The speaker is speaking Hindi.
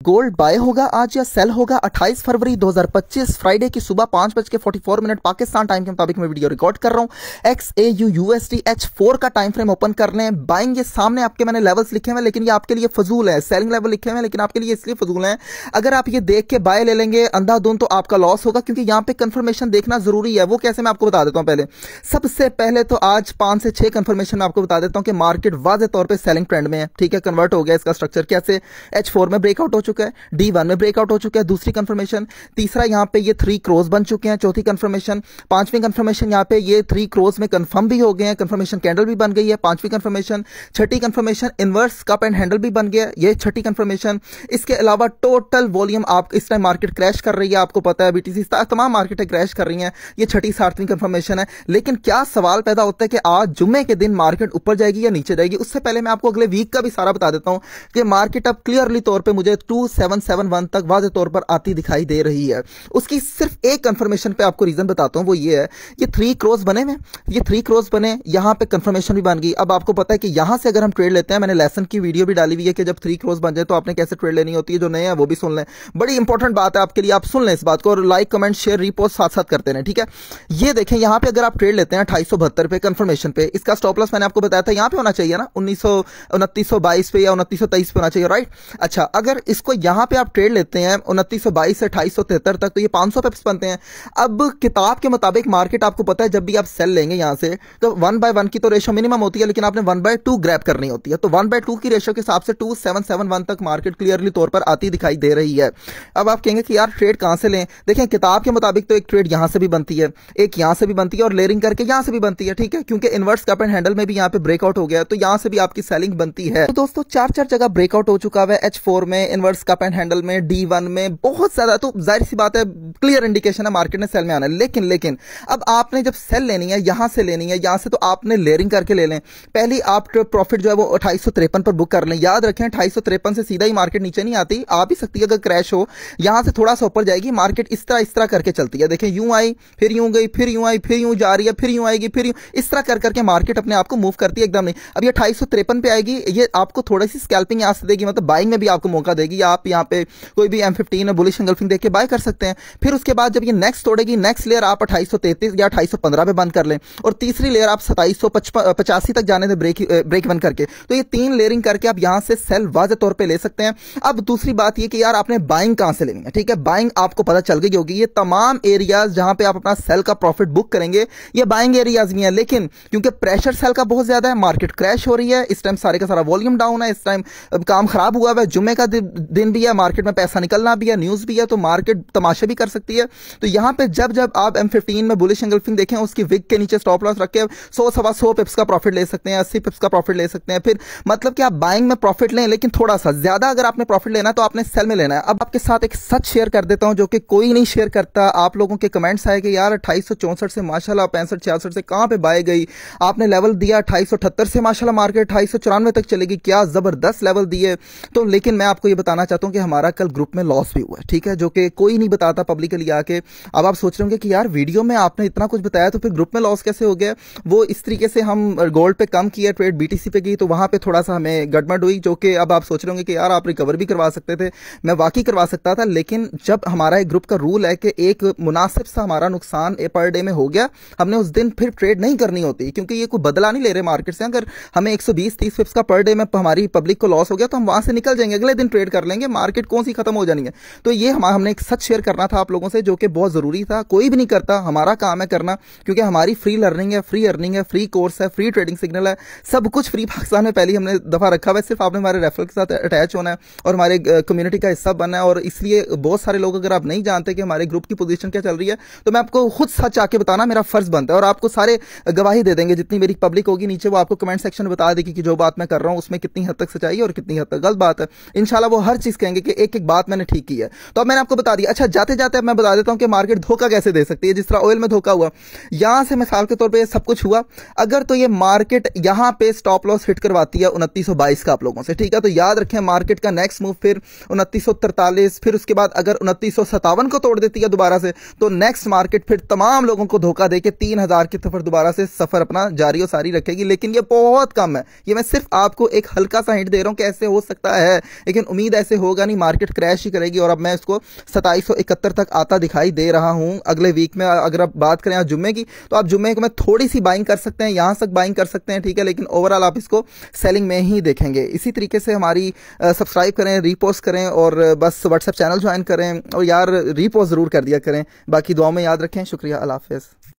गोल्ड बाय होगा आज या सेल होगा 28 फरवरी 2025 फ्राइडे की सुबह 5:44 पाकिस्तान टाइम के मुताबिक मैं वीडियो रिकॉर्ड कर रहा हूं। XAU USD H4 का टाइम फ्रेम ओपन करने हैं। बाइंग ये सामने आपके मैंने लेवल्स लिखे हुए हैं, लेकिन ये आपके लिए फजूल है। सेलिंग लेवल लिखे हुए हैं, लेकिन आपके लिए इसलिए फजूल है, अगर आप ये देख के बाय ले लेंगे अंधाधुंध तो आपका लॉस होगा, क्योंकि यहाँ पे कंफर्मेशन देखना जरूरी है। वो कैसे, मैं आपको बता देता हूँ। पहले सबसे पहले तो आज 5 से 6 कंफर्मेशन मैं आपको बता देता हूँ कि मार्केट वाज़ेह तौर पे सेलिंग ट्रेंड में है। ठीक है, कन्वर्ट हो गया इसका स्ट्रक्चर। कैसे? H4 में ब्रेकआउट हो चुका है, D1 में ब्रेकआउट हो चुका है, दूसरी कंफर्मेशन। तीसरा यहाँ पे ये 3 क्रॉस बन चुके हैं, चौथी कंफर्मेशन। पांचवी कंफर्मेशन यहाँ पे ये 3 क्रॉस में कंफर्म भी हो गए हैं, कंफर्मेशन कैंडल भी बन गई है, पांचवी confirmation. Chhathi confirmation inverse cup and handle भी बन गया, ये छठी कंफर्मेशन। इसके अलावा टोटल वॉल्यूम आप इस टाइम मार्केट क्रैश कर रही है, आपको पता है BTC तमाम मार्केटें क्रैश कर रही हैं। ये छठी 7वीं कंफर्मेशन है। लेकिन क्या सवाल पैदा होता है कि आज जुम्मे के दिन मार्केट ऊपर जाएगी या नीचे जाएगी? उससे पहले मैं आपको अगले वीक का भी सारा बता देता हूं कि मार्केट अब क्लियरली तौर पे मुझे 2771 तक वाज़ेह तौर पर आती दिखाई दे रही है। उसकी सिर्फ एक कंफर्मेशन पे आपको रीजन बताता हूं, वो ये है, ये 3 क्रॉस बने हुए, ये 3 क्रॉस बने, यहां पे कंफर्मेशन भी बन गई। अब आपको पता है कि यहां से अगर हम ट्रेड लेते हैं, मैंने लेसन की वीडियो भी डाली हुई है कि जब 3 क्रॉस बन जाए तो आपने कैसे ट्रेड लेनी होती है। जो नए हैं वो भी सुन लें, बड़ी इंपॉर्टेंट बात है आपके लिए, आप सुन लें इस बात को और लाइक कमेंट शेयर रीपोस्ट साथ साथ करते हैं। ठीक है, ये देखें यहां पे अगर आप ट्रेड लेते हैं 2872 पे कंफर्मेशन पे, इसका स्टॉप लॉस मैंने आपको बताया था यहां पे होना चाहिए ना 2922 पे या 2923 पे होना चाहिए, राइट। अच्छा, अगर इसको यहां पे आप ट्रेड लेते हैं 2922 से 2873 तक, तो ये 500 पिप्स बनते हैं। अब किताब के मुताबिक मार्केट, आपको पता है जब भी आप सेल लेंगे यहां से तो 1/1 की तो रेशो मिनिमम होती है, लेकिन आपने 1/2 ग्रैब करनी होती है। तो 1/2 की रेशो के हिसाब से 2771 तक मार्केट क्लियरली तौर पर आती दिखाई दे रही है। अब आप कहेंगे कि यार ट्रेड कहां से लें? देखें किताब के मुताबिक तो एक ट्रेड यहां से भी बनती है, एक यहां से भी बनती है और लेयरिंग करके यहां से भी बनती है। ठीक है, क्योंकि इनवर्स कप एंड हैंडल में भी यहां पे ब्रेकआउट हो गया, तो यहां से भी आपकी सेलिंग बनती है। तो दोस्तों 4 जगह ब्रेकआउट हो चुका है, H4 में, इनवर्स कप एंड हैंडल में, D1 में, बहुत ज्यादा। तो जाहिर सी बात है, क्लियर इंडिकेशन है मार्केट ने सेल में आना है। लेकिन अब आपने जब सेल लेनी है, यहां से लेनी है, यहां से तो आपने लेयरिंग करके ले लें। पहली आप प्रॉफिट जो है वो 2853 पर बुक कर लें। याद रखें 2853 से सीधा ही मार्केट नीचे नहीं आती, आ भी सकती है अगर क्रैश हो। यहां से थोड़ा सा ऊपर जाएगी मार्केट, इस तरह करके चलती है। देखें यूं आई, फिर यूं गई, फिर यूं आई, फिर यूं जा रही है, फिर यूं आएगी, फिर यूं, इस तरह करके मार्केट अपने आप को मूव करती है एकदम नहीं। अब ये 2853 पे आएगी, ये आपको थोड़ी सी स्कैल्पिंग यहां से देगी, मतलब बाइंग में भी आपको मौका देगी। आप यहां पे कोई भी M15 है बुलिश एंगल्फिंग देख के बाय कर सकते हैं। फिर उसके बाद जब ये नेक्स्ट तोड़ेगी, नेक्स्ट लेयर आप 2833 या 2815 पे बंद कर लें, और तीसरी लेयर आप 2785 तक जाने से ब्रेक वन करके। तो ये 3 लेयरिंग करके आप यहां से सेल वाज़ेह तौर पे ले सकते हैं। अब दूसरी बात ये कि यार आपने बाइंग कहां से लेनी है? ठीक है, बाइंग आपको पता चल गई होगी, ये तमाम एरियाज जहां पे आप अपना सेल का प्रॉफिट बुक करेंगे ये बाइंग एरियाज भी हैं। लेकिन क्योंकि प्रेशर सेल का बहुत ज्यादा है, मार्केट क्रैश हो रही है, इस टाइम सारे का सारा वॉल्यूम डाउन है, इस टाइम काम खराब हुआ है, जुम्मे का दिन भी है, मार्केट में पैसा निकलना भी है, न्यूज भी है, तो मार्केट तमाशे भी कर सकती है। तो यहां पे जब आप M15 में बुलिश एंगल्फिंग देखें, उसकी विग के नीचे स्टॉप लॉस रख के 100-125 पिप्स का प्रॉफिट ले सकते हैं, 80 पिप्स का प्रॉफिट ले सकते हैं। फिर मतलब कि आप बाइंग में प्रॉफिट लें, लेकिन थोड़ा सा ज्यादा अगर आपने प्रॉफिट लेना है तो आपने सेल में लेना है। अब आपके साथ एक सच शेयर कर देता हूं जो कि कोई नहीं शेयर करता। आप लोगों के कमेंट्स आए कि यार 2864 से माशाल्लाह 65-66 से कहां पे बाय गई, आपने लेवल दिया 2878 से माशाल्लाह मार्केट 2894 तक चलेगी, क्या जबरदस्त लेवल दिए। तो लेकिन मैं आपको ये बताना चाहता हूं कि हमारा कल ग्रुप में लॉस भी हुआ है, ठीक है, जो कि कोई नहीं बताता पब्लिकली आके। अब आप सोच रहे होंगे कि यार वीडियो में आपने इतना कुछ बताया तो फिर ग्रुप में लॉस कैसे हो गया? वो इस तरीके से हम गोल्ड पे कम किया, ट्रेड BTC पे गई, तो वहां पे थोड़ा सा हमें गड़बड़ हुई, जो कि अब आप सोच रहे होंगे कि यार आप रिकवर भी करवा सकते थे। मैं वाकई करवा सकता था, लेकिन जब हमारा एक ग्रुप का रूल है कि एक मुनासिब सा हमारा नुकसान पर डे में हो गया, हमने उस दिन फिर ट्रेड नहीं करनी होती, क्योंकि ये कोई बदला नहीं ले रहे मार्केट से। अगर हमें 120-30 पिप्स का पर डे में हमारी पब्लिक को लॉस हो गया तो हम वहां से निकल जाएंगे, अगले दिन ट्रेड कर लेंगे, मार्केट कौन सी खत्म हो जानी है। तो ये हमने एक सच शेयर करना था आप लोगों से, जो कि बहुत जरूरी था। कोई भी नहीं करता, हमारा काम है करना, क्योंकि हमारी फ्री लर्निंग है, फ्री अर्निंग है, फ्री कोर्स है, फ्री ट्रेडिंग सिग्नल है, सब कुछ फ्री पाकिस्तान में पहली हमने दफा रखा हुआ है। सिर्फ आपने हमारे रेफरल के साथ अटैच होना है और हमारे कम्युनिटी का हिस्सा बनना है। और इसलिए बहुत सारे लोग, अगर आप नहीं जानते कि हमारे ग्रुप की पोजीशन क्या चल रही है, तो मैं आपको खुद सच आके बताना मेरा फर्ज बनता है, और आपको सारे गवाही दे देंगे। जितनी मेरी पब्लिक होगी नीचे वो आपको कमेंट सेक्शन में बता देगी कि जो बात मैं कर रहा हूं उसमें कितनी हद तक सच्चाई है और कितनी हद तक गलत बात है। इंशाल्लाह वो हर चीज कहेंगे कि एक एक बात मैंने ठीक की है। तो अब मैंने आपको बता दिया। अच्छा, जाते जाते मैं बता देता हूं कि मार्केट धोखा कैसे दे सकती है, जिस तरह ऑयल में धोखा हुआ। यहां से मिसाल के तौर पर सब कुछ हुआ, अगर तो ये मार्केट यहां पे स्टॉप लॉस हिट करवाती है 2922 का आप लोगों से, ठीक है, तो याद रखें मार्केट का नेक्स्ट मूव फिर 2943, फिर उसके बाद अगर 2957 को तोड़ देती है दोबारा से, तो नेक्स्ट मार्केट फिर तमाम लोगों को धोखा देके 3000 की तरफ दोबारा से सफर अपना जारी और सारी रखेगी। लेकिन ये बहुत कम है, ये मैं सिर्फ आपको एक हल्का सा हिंट दे रहा हूं कि ऐसे हो सकता है, लेकिन उम्मीद ऐसे से होगा नहीं, मार्केट क्रैश ही करेगी। और अब मैं इसको 2771 तक आता दिखाई दे रहा हूं अगले वीक में। अगर आप बात करें आज जुम्मे की, तो आप जुम्मे को में थोड़ी सी बाइंग कर सकते हैं, यहां तक बाइंग कर सकते हैं, ठीक है, लेकिन ओवरऑल आप इसको सेलिंग में ही देखेंगे। इसी तरीके से हमारी सब्सक्राइब करें, रीपोस्ट करें और बस व्हाट्सएप चैनल ज्वाइन करें और यार रीपोस्ट जरूर कर दिया करें। बाकी दुआओं में याद रखें। शुक्रिया, अल्लाह हाफिज़।